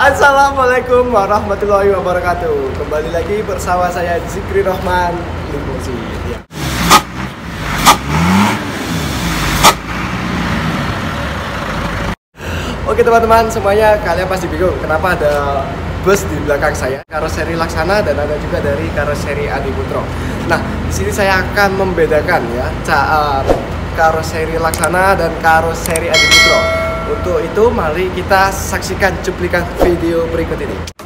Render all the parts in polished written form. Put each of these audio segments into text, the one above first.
Assalamualaikum warahmatullahi wabarakatuh. Kembali lagi bersama saya Zikri Rohman Limousine ya. Oke teman-teman semuanya, kalian pasti bingung kenapa ada bus di belakang saya, karoseri Laksana, dan ada juga dari karoseri Adiputro. Nah, di sini saya akan membedakan ya karoseri Laksana dan karoseri Adiputro. Untuk itu mari kita saksikan cuplikan video berikut ini.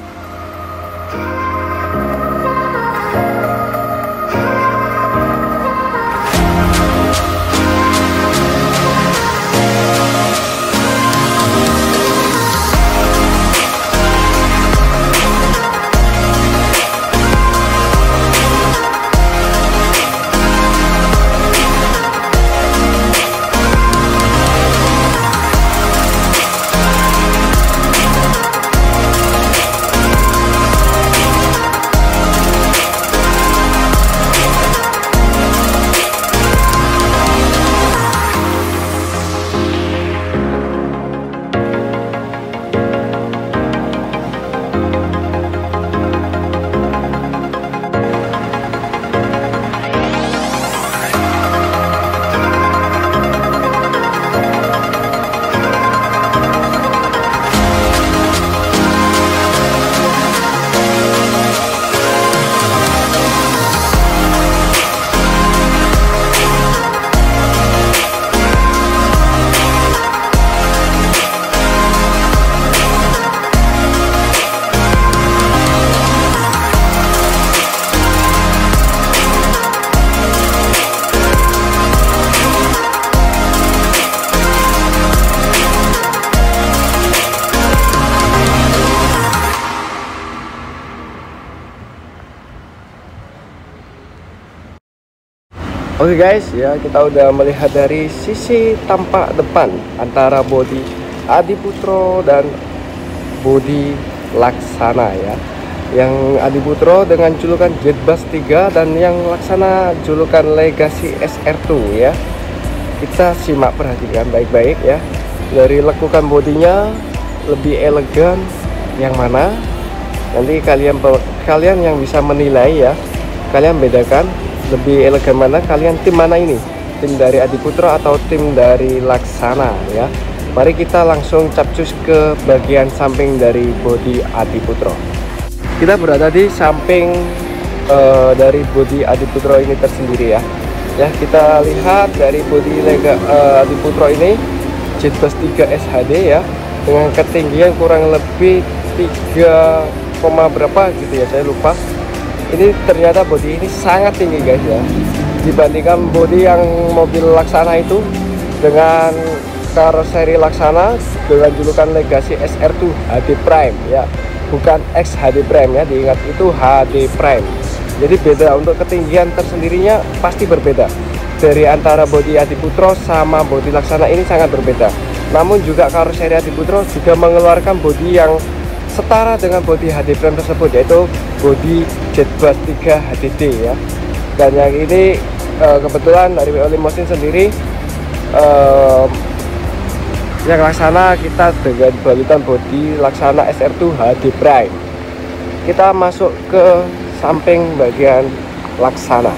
Oke guys, ya kita udah melihat dari sisi tampak depan antara bodi Adiputro dan bodi Laksana ya. Yang Adiputro dengan julukan Jetbus 3 dan yang Laksana julukan Legacy SR2 ya. Kita simak perhatikan baik-baik ya. Dari lekukan bodinya lebih elegan yang mana? Nanti kalian yang bisa menilai ya. Kalian bedakan lebih elegan mana, kalian tim mana ini, tim dari Adiputro atau tim dari Laksana ya. Mari kita langsung capcus ke bagian samping dari bodi Adiputro. Kita berada di samping dari bodi Adiputro ini tersendiri ya. Ya, kita lihat dari bodi Adiputro ini Jetbus 3 SHD ya, dengan ketinggian kurang lebih 3, berapa gitu ya, saya lupa. Ini ternyata bodi ini sangat tinggi guys ya, dibandingkan bodi yang mobil Laksana itu dengan karoseri Laksana dengan julukan Legacy SR2 HD Prime ya, bukan X HD Prime ya, diingat itu HD Prime. Jadi beda, untuk ketinggian tersendirinya pasti berbeda dari antara bodi Adiputro sama bodi Laksana, ini sangat berbeda. Namun juga karoseri Adiputro juga mengeluarkan bodi yang setara dengan bodi HD Prime tersebut, yaitu bodi Jetbus 3 HDD ya. Dan yang ini kebetulan dari WO Limousine sendiri yang Laksana kita dengan balutan bodi Laksana SR2 HD Prime. Kita masuk ke samping bagian Laksana.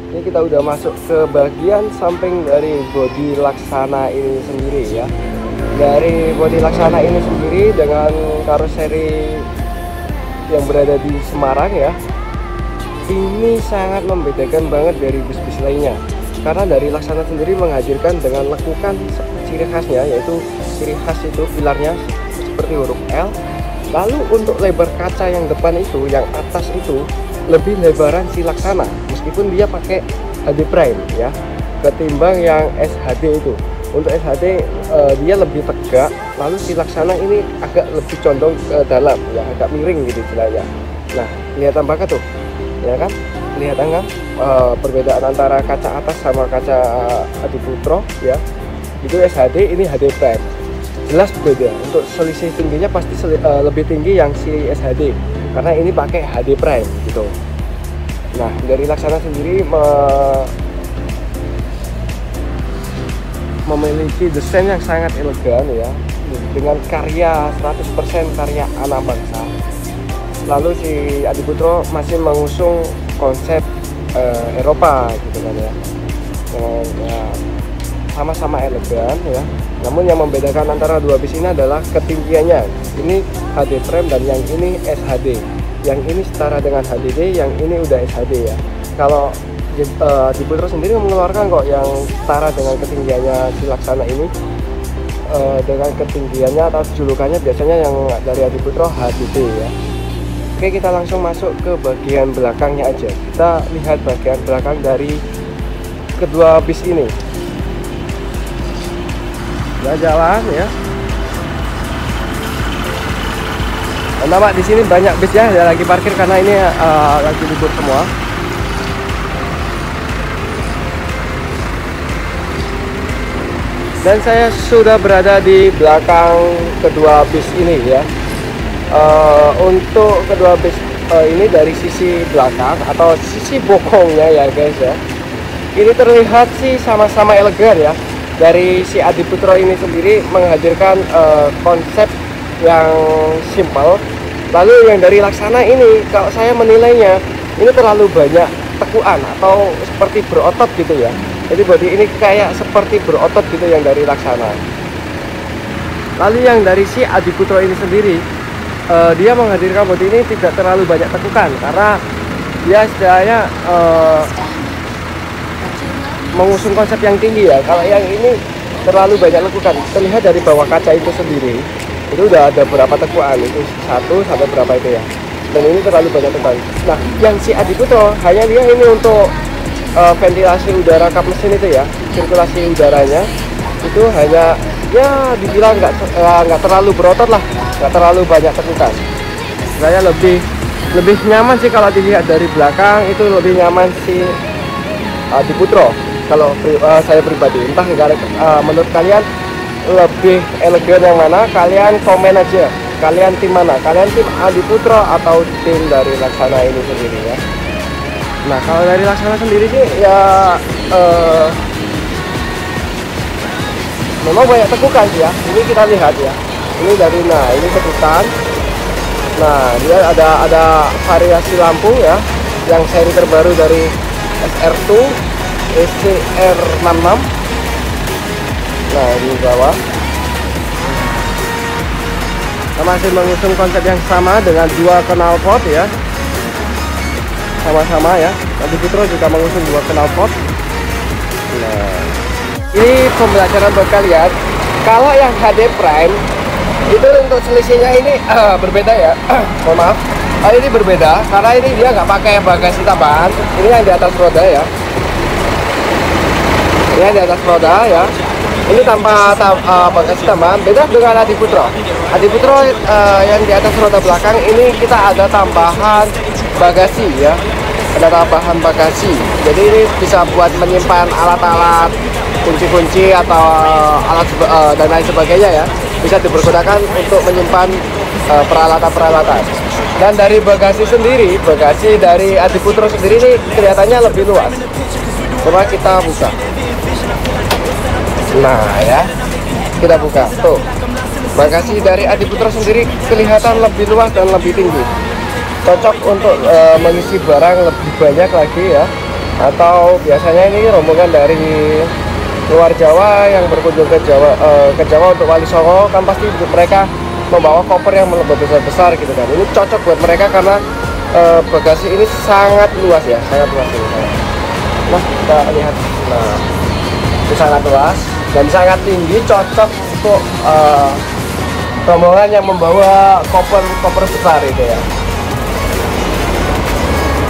Ini kita udah masuk ke bagian samping dari bodi Laksana ini sendiri ya. Dari bodi Laksana ini sendiri dengan karoseri yang berada di Semarang ya, ini sangat membedakan banget dari bus-bus lainnya, karena dari Laksana sendiri menghadirkan dengan lekukan ciri khasnya, yaitu ciri khas itu pilarnya seperti huruf L. Lalu untuk lebar kaca yang depan itu, yang atas itu lebih lebaran si Laksana, meskipun dia pakai HD Prime ya, ketimbang yang SHD itu. Untuk SHD dia lebih tegak, lalu si Laksana ini agak lebih condong ke dalam ya, agak miring gitu istilahnya. Nah, kelihatan banget tuh ya kan, kelihatan kan perbedaan antara kaca atas sama kaca Adiputro ya. Itu SHD, ini HD Prime, jelas beda. Untuk selisih tingginya pasti lebih tinggi yang si SHD, karena ini pakai HD Prime gitu. Nah, dari Laksana sendiri memiliki desain yang sangat elegan ya, dengan karya 100% karya anak bangsa. Lalu si Adiputro masih mengusung konsep Eropa gitu kan ya, ya sama-sama elegan ya. Namun yang membedakan antara dua bis ini adalah ketinggiannya. Ini HD frame dan yang ini SHD. Yang ini setara dengan HDD, yang ini udah SHD ya. Kalau Adiputro sendiri mengeluarkan kok yang setara dengan ketinggiannya si Laksana ini. Dengan ketinggiannya atau julukannya biasanya yang dari Adiputro HDD ya. Oke, kita langsung masuk ke bagian belakangnya aja. Kita lihat bagian belakang dari kedua bis ini. Jalan ya. Nampak di sini banyak bis ya, lagi parkir karena ini lagi libur semua. Dan saya sudah berada di belakang kedua bis ini ya. Untuk kedua bis ini dari sisi belakang atau sisi bokongnya ya guys ya, ini terlihat sih sama-sama elegan ya. Dari si Adiputro ini sendiri menghadirkan konsep yang simple. Lalu yang dari Laksana ini, kalau saya menilainya, ini terlalu banyak tekuan atau seperti berotot gitu ya. Jadi bodi ini kayak seperti berotot gitu yang dari Laksana. Lalu yang dari si Adiputro ini sendiri, dia menghadirkan bodi ini tidak terlalu banyak tekukan karena dia istilahnya mengusung konsep yang tinggi ya. Kalau yang ini terlalu banyak lekukan. Terlihat dari bawah kaca itu sendiri, itu udah ada berapa tekuan, itu 1 sampai berapa itu ya. Dan ini terlalu banyak tekuan. Nah, yang si Adiputro hanya dia ini untuk ventilasi udara kap mesin itu ya, sirkulasi udaranya itu hanya ya dibilang nggak terlalu berotot lah, nggak terlalu banyak tekukan. Saya lebih nyaman sih kalau dilihat dari belakang, itu lebih nyaman si Adiputro. Kalau saya pribadi, entah menurut kalian lebih elegan yang mana, kalian komen aja. Kalian tim mana? Kalian tim Adiputro atau tim dari Laksana ini sendiri ya? Nah, kalau dari Laksana sendiri sih ya memang banyak tekukan sih ya. Ini kita lihat ya. Ini dari ini tekukan. Nah, dia ada variasi lampu ya, yang seri terbaru dari SR2 ECR66. Nah, di bawah kita masih mengusung konsep yang sama dengan 2 knalpot ya, sama-sama ya. Adiputro juga mengusung 2 knalpot. Nah, ini pembelajaran buat kalian. Kalau yang HD Prime itu untuk selisihnya ini berbeda ya. Mohon maaf, ini berbeda karena ini dia nggak pakai bagasi tambahan. Ini yang di atas roda ya. Ini yang di atas roda ya. Ini tanpa bagasi tambahan. Beda dengan Adiputro. Adiputro yang di atas roda belakang ini kita ada tambahan bagasi ya. Ada tambahan bagasi. Jadi ini bisa buat menyimpan alat-alat, kunci-kunci atau alat dan lain sebagainya ya. Bisa dipergunakan untuk menyimpan peralatan-peralatan. Dan dari bagasi sendiri, bagasi dari Adiputro sendiri ini kelihatannya lebih luas. Coba kita buka. Nah ya, kita buka tuh. Bagasi dari Adiputro sendiri kelihatan lebih luas dan lebih tinggi. Cocok untuk mengisi barang lebih banyak lagi ya. Atau biasanya ini rombongan dari luar Jawa yang berkunjung ke Jawa untuk Wali Songo, kan pasti mereka membawa koper yang lebih besar gitu kan. Ini cocok buat mereka karena bagasi ini sangat luas ya, sangat luas ini. Nah, kita lihat. Nah, itu sangat luas dan sangat tinggi, cocok untuk rombongan yang membawa koper besar itu ya.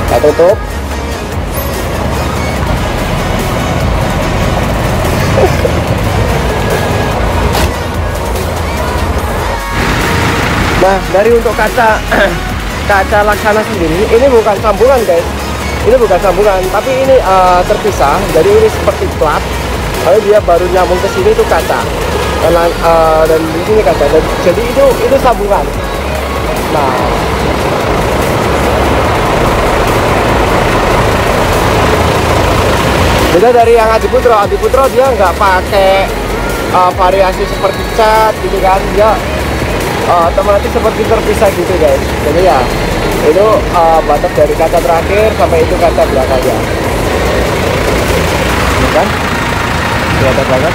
Kita tutup. Nah, dari untuk kaca Laksana sendiri, ini bukan sambungan guys. Ini bukan sambungan, tapi ini terpisah. Jadi ini seperti plat. Lalu dia baru nyambung ke sini itu kaca. Dan di sini kaca. Dan, jadi itu sambungan. Nah, beda dari yang Adiputro dia nggak pakai variasi seperti cat gitu kan ya, otomatis seperti terpisah gitu guys. Jadi ya itu batas dari kaca terakhir sampai itu kaca belakangnya, ini kan kelihatan banget.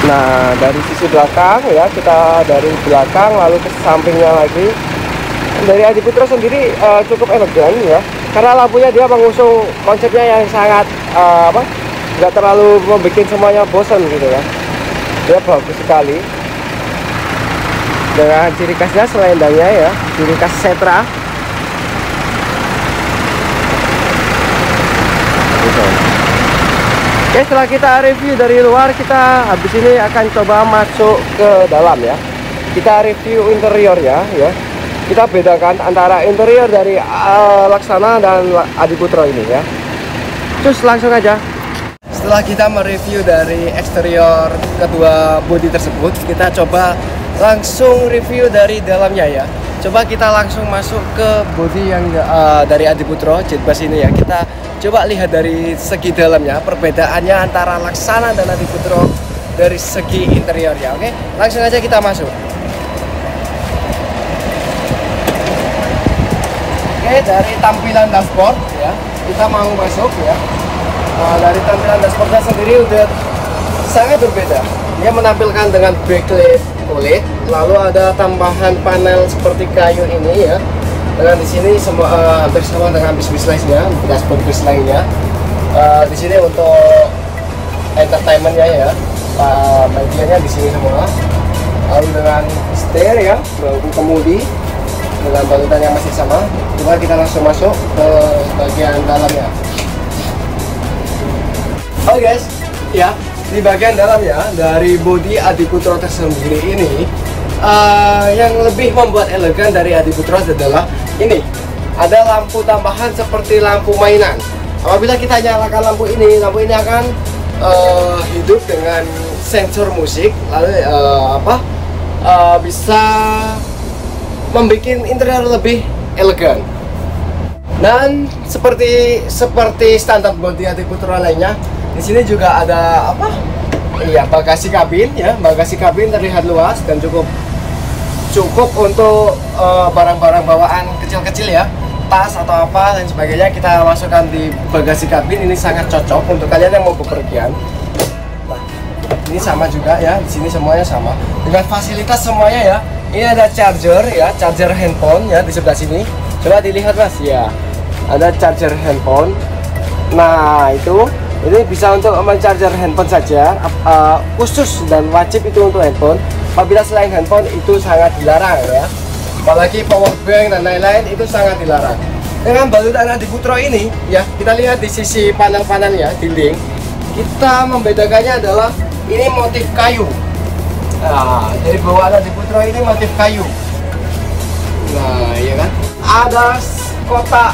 Nah dari sisi belakang ya, kita dari belakang lalu ke sampingnya lagi. Dari Adi Putra sendiri cukup elegan ya, karena lampunya dia mengusung konsepnya yang sangat nggak terlalu membuat semuanya bosan gitu ya. Dia bagus sekali dengan ciri khasnya selendangnya ya, ciri khas Setra. Oke, setelah kita review dari luar, kita habis ini akan coba masuk ke dalam ya. Kita review interiornya ya. Kita bedakan antara interior dari Laksana dan Adi Putra ini ya. Terus langsung aja. Setelah kita mereview dari eksterior kedua bodi tersebut, kita coba langsung review dari dalamnya ya. Coba kita langsung masuk ke bodi yang dari Adi Putra Jetbus ini ya. Kita coba lihat dari segi dalamnya, perbedaannya antara Laksana dan Adi Putra dari segi interiornya. Oke, langsung aja kita masuk. Oke, dari tampilan dashboard ya, kita mau masuk ya. Dari tampilan dashboardnya sendiri udah sangat berbeda. Dia menampilkan dengan backlit OLED, lalu ada tambahan panel seperti kayu ini ya. Dengan di sini semua hampir sama dengan bis-bis lainnya, dashboard bis lainnya. Di sini untuk entertainmentnya ya, medianya di sini semua. Lalu dengan setir ya, bangku kemudi dengan balutan yang masih sama. Coba kita langsung masuk ke bagian dalamnya. Oke guys, ya di bagian dalamnya dari bodi Adi Putra tersendiri ini, yang lebih membuat elegan dari Adi Putra adalah ini, ada lampu tambahan seperti lampu mainan. Apabila kita nyalakan lampu ini akan hidup dengan sensor musik, lalu bisa membuat interior lebih elegan. Dan seperti standar bodi Adi Putra lainnya, di sini juga ada bagasi kabin ya. Bagasi kabin terlihat luas dan cukup untuk barang-barang bawaan kecil-kecil ya, tas atau apa dan sebagainya kita masukkan di bagasi kabin. Ini sangat cocok untuk kalian yang mau bepergian. Nah, ini sama juga ya, di sini semuanya sama dengan fasilitas semuanya ya. Ini ada charger ya, charger handphone ya di sebelah sini. Coba dilihat mas ya, ada charger handphone. Nah ini bisa untuk mencharger handphone saja, khusus dan wajib itu untuk handphone. Apabila selain handphone itu sangat dilarang ya, apalagi power bank dan lain-lain itu sangat dilarang. Dengan balutan Adi Putra ini ya, kita lihat di sisi panel-panelnya dinding, kita membedakannya adalah ini motif kayu. Nah, jadi bawaan Adi Putra ini motif kayu. Nah, iya kan? Ada kotak,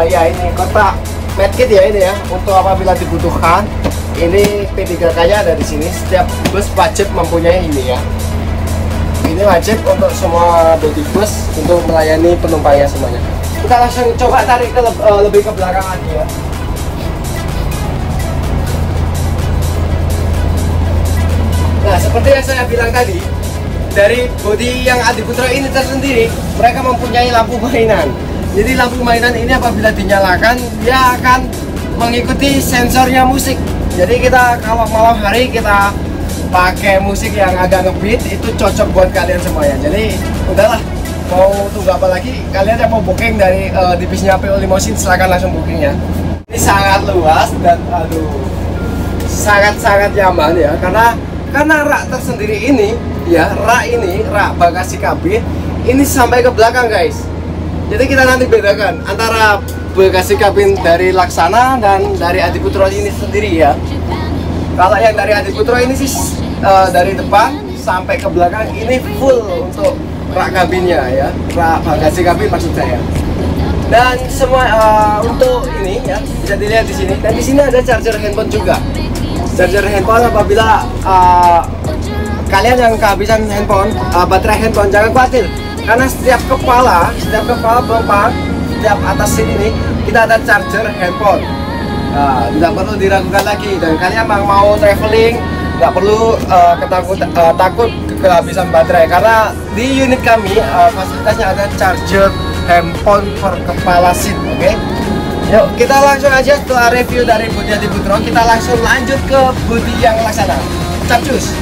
ya ini kotak medkit ya ini ya, untuk apabila dibutuhkan. Ini P3K-nya ada di sini. Setiap bus wajib mempunyai ini ya. Ini wajib untuk semua body bus untuk melayani penumpangnya semuanya. Kita langsung coba tarik lebih ke belakang lagi ya. Nah, seperti yang saya bilang tadi, dari bodi yang Adi Putra ini tersendiri, mereka mempunyai lampu mainan. Jadi lampu mainan ini apabila dinyalakan, dia akan mengikuti sensornya musik. Jadi kita kalau malam hari kita pakai musik yang agak ngebeat, itu cocok buat kalian semuanya. Jadi udahlah, mau tunggu apa lagi? Kalian yang mau booking dari di bisnya PO Limousine, silahkan langsung bookingnya. Ini sangat luas dan sangat nyaman ya, karena rak tersendiri ini ya, rak bagasi kabin ini sampai ke belakang guys. Jadi kita nanti bedakan antara bagasi kabin dari Laksana dan dari Adi Putra ini sendiri ya. Kalau yang dari Adi Putra ini sih dari depan sampai ke belakang ini full untuk rak kabinnya ya, rak bagasi kabin maksud saya. Dan semua untuk ini ya bisa dilihat di sini. Dan di sini ada charger handphone juga. Charger handphone apabila kalian yang kehabisan handphone, baterai handphone, jangan khawatir. Karena setiap kepala penumpang, setiap atas sini nih, kita ada charger handphone. Nah, tidak perlu diragukan lagi. Dan kalian yang mau traveling, nggak perlu takut kehabisan baterai, karena di unit kami fasilitasnya ada charger handphone per kepala seat. Oke, yuk kita langsung aja setelah review dari bodi Adiputro, kita langsung lanjut ke bodi yang Laksana. Capcus.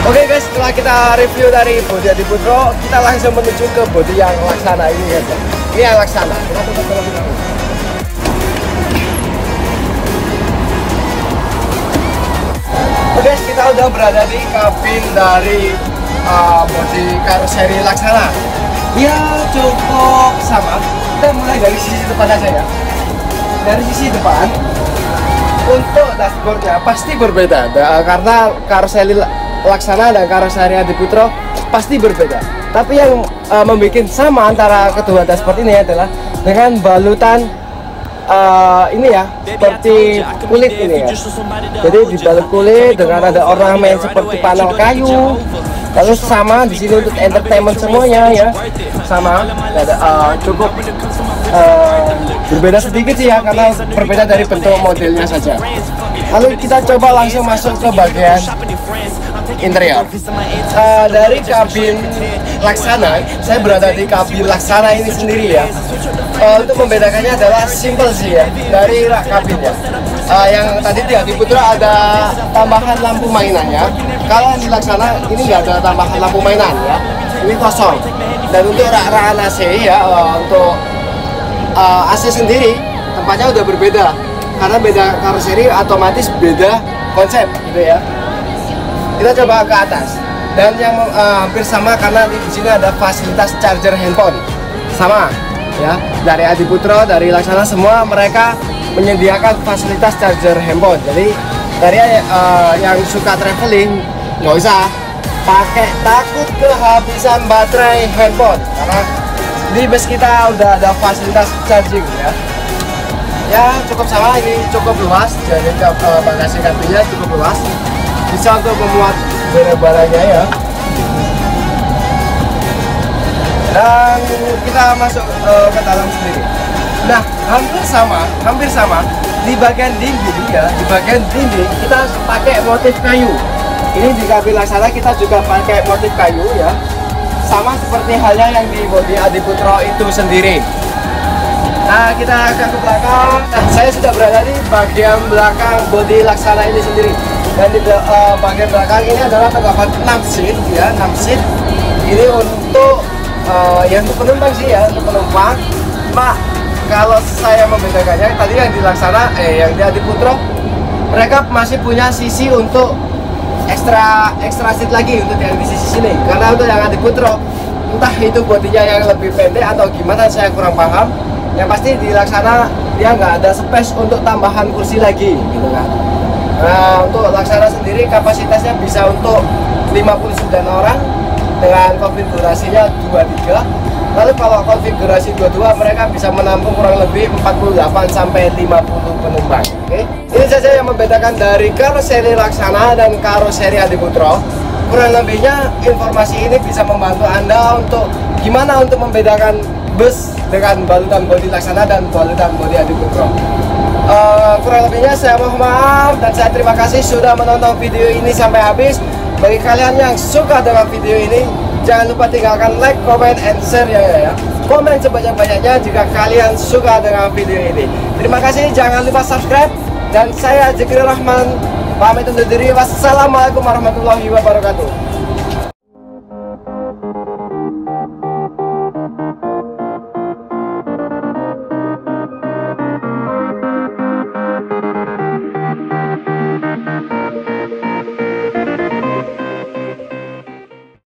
Oke guys, setelah kita review dari bodi Adiputro, kita langsung menuju ke bodi yang Laksana ini ya. Ini yang Laksana. Kita tutup terlebih dahulu. Oke, kita udah berada di kabin dari bodi karoseri Laksana. Ya cukup sama. Kita mulai dari sisi depan aja ya. Dari sisi depan, untuk dashboardnya pasti berbeda, karena karoseri Laksana dan karoseri Adiputro pasti berbeda. Tapi yang membuat sama antara kedua dashboard ini adalah dengan balutan ini ya, seperti kulit ini ya. Jadi dibalut kulit dengan ada ornamen seperti panel kayu. Lalu sama di sini untuk entertainment semuanya ya, sama. Ada cukup berbeda sedikit sih ya, karena berbeda dari bentuk modelnya saja. Lalu kita coba langsung masuk ke bagian interior. Dari kabin Laksana, saya berada di kabin Laksana ini sendiri ya. Untuk membedakannya adalah simple sih ya, dari rak kabinnya. Yang tadi di Adiputro ada tambahan lampu mainannya. Kalau di Laksana ini nggak ada tambahan lampu mainan ya, ini kosong. Dan untuk rak-rakan AC ya, untuk AC sendiri tempatnya udah berbeda, karena beda karoseri otomatis beda konsep gitu ya. Kita coba ke atas, dan yang hampir sama karena di sini ada fasilitas charger handphone sama ya. Dari Adiputro, dari Laksana, semua mereka menyediakan fasilitas charger handphone. Jadi dari yang suka traveling nggak usah pakai takut kehabisan baterai handphone, karena di bus kita udah ada fasilitas charging ya. Ya cukup sama, ini cukup luas, jadi bagasi kabinnya cukup luas, bisa untuk memuat barang-barangnya ya. Dan kita masuk ke dalam sendiri. Nah, hampir sama di bagian dinding ya. Di bagian dinding kita pakai motif kayu. Ini di kabin Laksana kita juga pakai motif kayu ya. Sama seperti halnya yang di bodi Adiputro itu sendiri. Nah, kita akan ke belakang. Nah, saya sudah berada di bagian belakang bodi Laksana ini sendiri. Dan di bagian belakang ini adalah terdapat 6 seat ya, 6 seat. Ini untuk ya untuk penumpang sih ya, untuk penumpang. Mak, kalau saya membedakannya tadi yang di Laksana, yang di Adiputro, mereka masih punya sisi untuk ekstra seat lagi untuk yang di sisi sini. Karena untuk yang Adiputro, entah itu bodinya yang lebih pendek atau gimana, saya kurang paham. Yang pasti di Laksana dia nggak ada space untuk tambahan kursi lagi, gitu kan. Nah, untuk Laksana sendiri kapasitasnya bisa untuk 59 orang dengan konfigurasinya 23. Lalu kalau konfigurasi 22 mereka bisa menampung kurang lebih 48 sampai 50 penumpang. Oke. Ini saja yang membedakan dari karoseri Laksana dan karoseri Adiputro. Kurang lebihnya informasi ini bisa membantu Anda untuk gimana untuk membedakan bus dengan balutan bodi Laksana dan balutan bodi Adiputro. Kurang lebihnya saya mohon maaf dan saya terima kasih sudah menonton video ini sampai habis. Bagi kalian yang suka dengan video ini, jangan lupa tinggalkan like, comment, and share ya. Komen sebanyak-banyaknya jika kalian suka dengan video ini. Terima kasih, jangan lupa subscribe. Dan saya Zikri Rahman pamit undur diri. Wassalamualaikum warahmatullahi wabarakatuh.